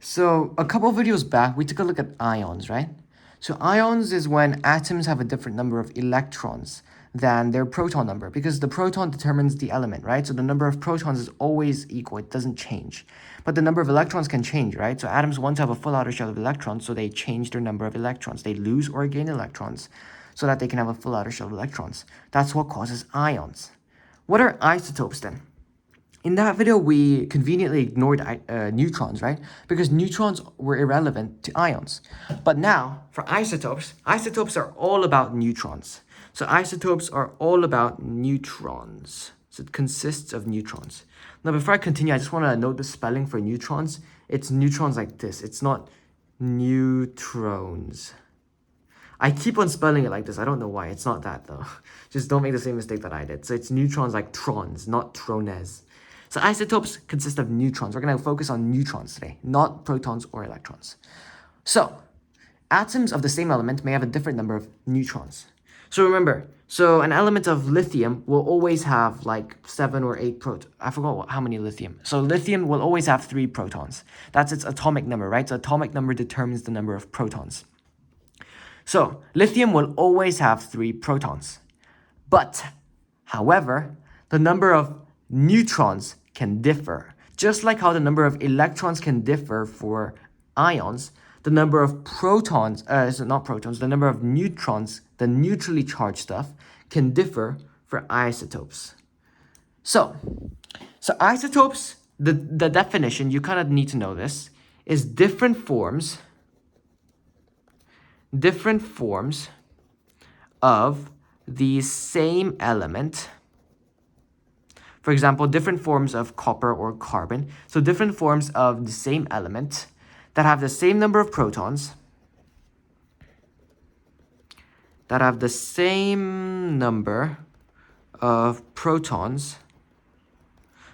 So a couple of videos back, we took a look at ions, right? So ions is when atoms have a different number of electrons than their proton number, because the proton determines the element, right? So the number of protons is always equal, it doesn't change. But the number of electrons can change, right? So atoms want to have a full outer shell of electrons, so they change their number of electrons. They lose or gain electrons so that they can have a full outer shell of electrons. That's what causes ions. What are isotopes then? In that video, we conveniently ignored neutrons, right? Because neutrons were irrelevant to ions. But now, for isotopes, isotopes are all about neutrons. So isotopes are all about neutrons. So it consists of neutrons. Now, before I continue, I just want to note the spelling for neutrons. It's neutrons like this. It's not neutrons. I keep on spelling it like this. I don't know why. It's not that, though. Just don't make the same mistake that I did. So it's neutrons like trons, not trones. So isotopes consist of neutrons. We're going to focus on neutrons today, not protons or electrons. So atoms of the same element may have a different number of neutrons. So remember, so an element of lithium will always have like 7 or 8 protons. I forgot how many lithium. So lithium will always have 3 protons. That's its atomic number, right? So atomic number determines the number of protons. So lithium will always have 3 protons. But, however, the number of neutrons can differ. Just like how the number of electrons can differ for ions, the number of protons, the number of neutrons, the neutrally charged stuff, can differ for isotopes. So isotopes, the definition, you kind of need to know this, is different forms of the same element. For example, different forms of copper or carbon. So different forms of the same element that have the same number of protons,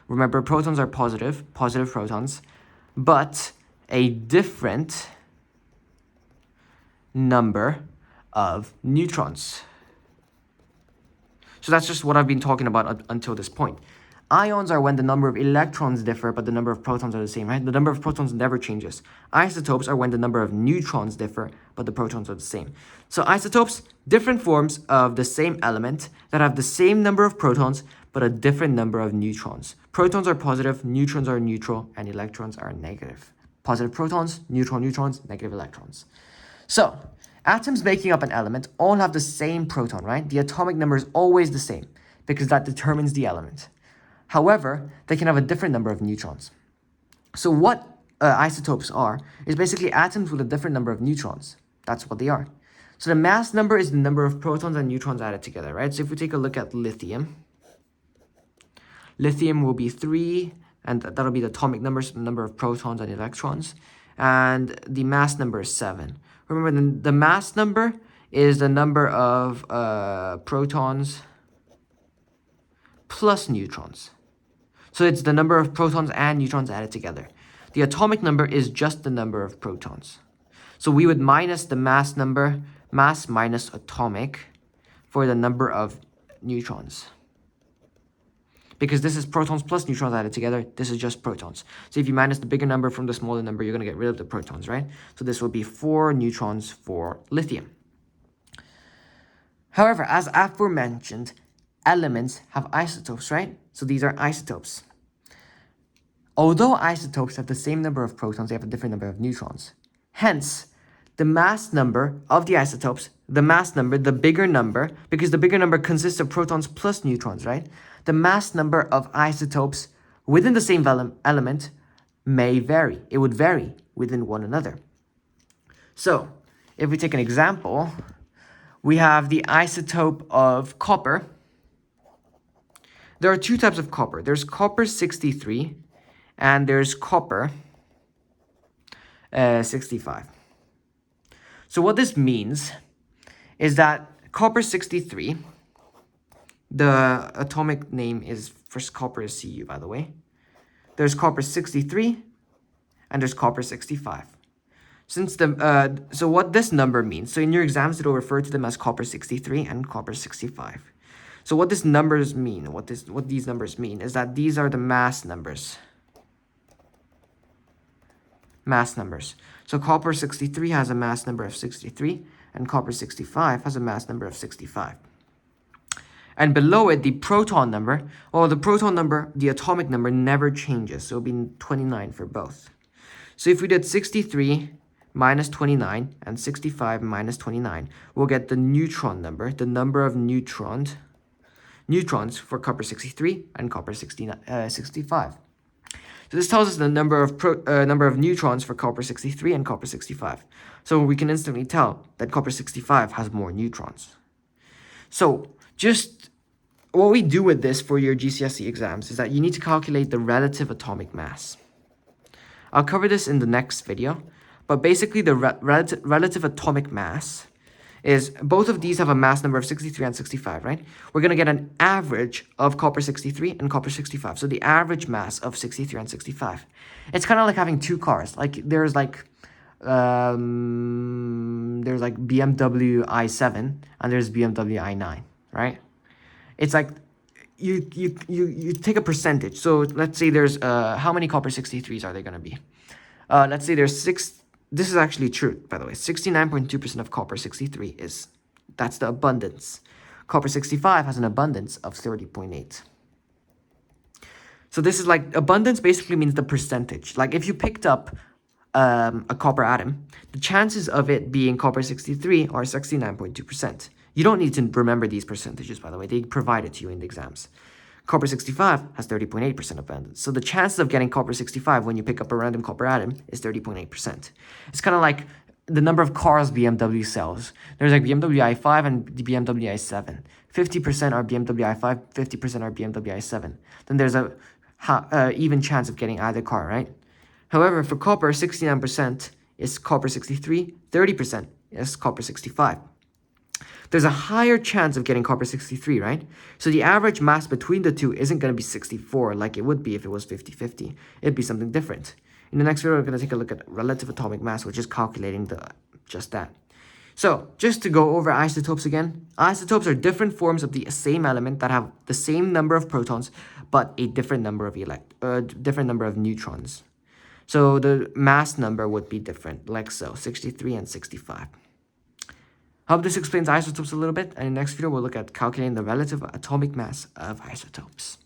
Remember, protons are positive protons, but a different number of neutrons. So that's just what I've been talking about until this point. Ions are when the number of electrons differ, but the number of protons are the same, right? The number of protons never changes. Isotopes are when the number of neutrons differ, but the protons are the same. So isotopes, different forms of the same element that have the same number of protons, but a different number of neutrons. Protons are positive, neutrons are neutral, and electrons are negative. Positive protons, neutral neutrons, negative electrons. So, atoms making up an element all have the same proton, right? The atomic number is always the same because that determines the element. However, they can have a different number of neutrons. So what isotopes are is basically atoms with a different number of neutrons. That's what they are. So the mass number is the number of protons and neutrons added together, right? So if we take a look at lithium will be 3, and that'll be the atomic numbers, the number of protons and electrons. And the mass number is 7. Remember, the mass number is the number of protons plus neutrons. So it's the number of protons and neutrons added together. The atomic number is just the number of protons. So we would minus the mass number, mass minus atomic, for the number of neutrons. Because this is protons plus neutrons added together, this is just protons. So if you minus the bigger number from the smaller number, you're going to get rid of the protons, right? So this will be 4 neutrons for lithium. However, as aforementioned, elements have isotopes, right? So these are isotopes. Although isotopes have the same number of protons, they have a different number of neutrons. Hence, the mass number of the isotopes, the bigger number, because the bigger number consists of protons plus neutrons, right? The mass number of isotopes within the same element may vary. It would vary within one another. So, if we take an example, we have the isotope of copper. There are 2 types of copper. There's copper 63 and there's copper 65. So what this means is that copper 63, the atomic name is, first copper is Cu, by the way. There's copper 63 and there's copper 65. So what this number means, so in your exams, it'll refer to them as copper 63 and copper 65. So what these numbers mean is that these are the mass numbers. mass numbers. So copper 63 has a mass number of 63, and copper 65 has a mass number of 65. And below it, the proton number, well, the proton number, the atomic number never changes, so it'll be 29 for both. So if we did 63 minus 29 and 65 minus 29, we'll get the neutron number, the number of neutrons for copper 63 and copper 65. So this tells us the number of neutrons for copper 63 and copper 65. So we can instantly tell that copper 65 has more neutrons. So just what we do with this for your GCSE exams is that you need to calculate the relative atomic mass. I'll cover this in the next video, but basically the relative atomic mass is both of these have a mass number of 63 and 65, right? We're going to get an average of copper 63 and copper 65. So the average mass of 63 and 65. It's kind of like having two cars. Like there's like BMW i7 and there's BMW i9, right? It's like you take a percentage. So let's say there's how many copper 63s are there going to be? Let's say there's six. This is actually true, by the way. 69.2% of copper 63 that's the abundance. Copper 65 has an abundance of 30.8. So this is like, abundance basically means the percentage. Like if you picked up a copper atom, the chances of it being copper 63 are 69.2%. You don't need to remember these percentages, by the way. They provide it to you in the exams. Copper 65 has 30.8% abundance. So the chances of getting copper 65 when you pick up a random copper atom is 30.8%. It's kind of like the number of cars BMW sells. There's like BMW i5 and the BMW i7. 50% are BMW i5, 50% are BMW i7. Then there's a even chance of getting either car, right? However, for copper, 69% is copper 63, 30% is copper 65. There's a higher chance of getting copper 63, right? So the average mass between the two isn't going to be 64 like it would be if it was 50-50. It'd be something different. In the next video, we're going to take a look at relative atomic mass, which is calculating just that. So just to go over isotopes again, isotopes are different forms of the same element that have the same number of protons, but a different number of neutrons. So the mass number would be different, like so, 63 and 65. Hope this explains isotopes a little bit, and in the next video we'll look at calculating the relative atomic mass of isotopes.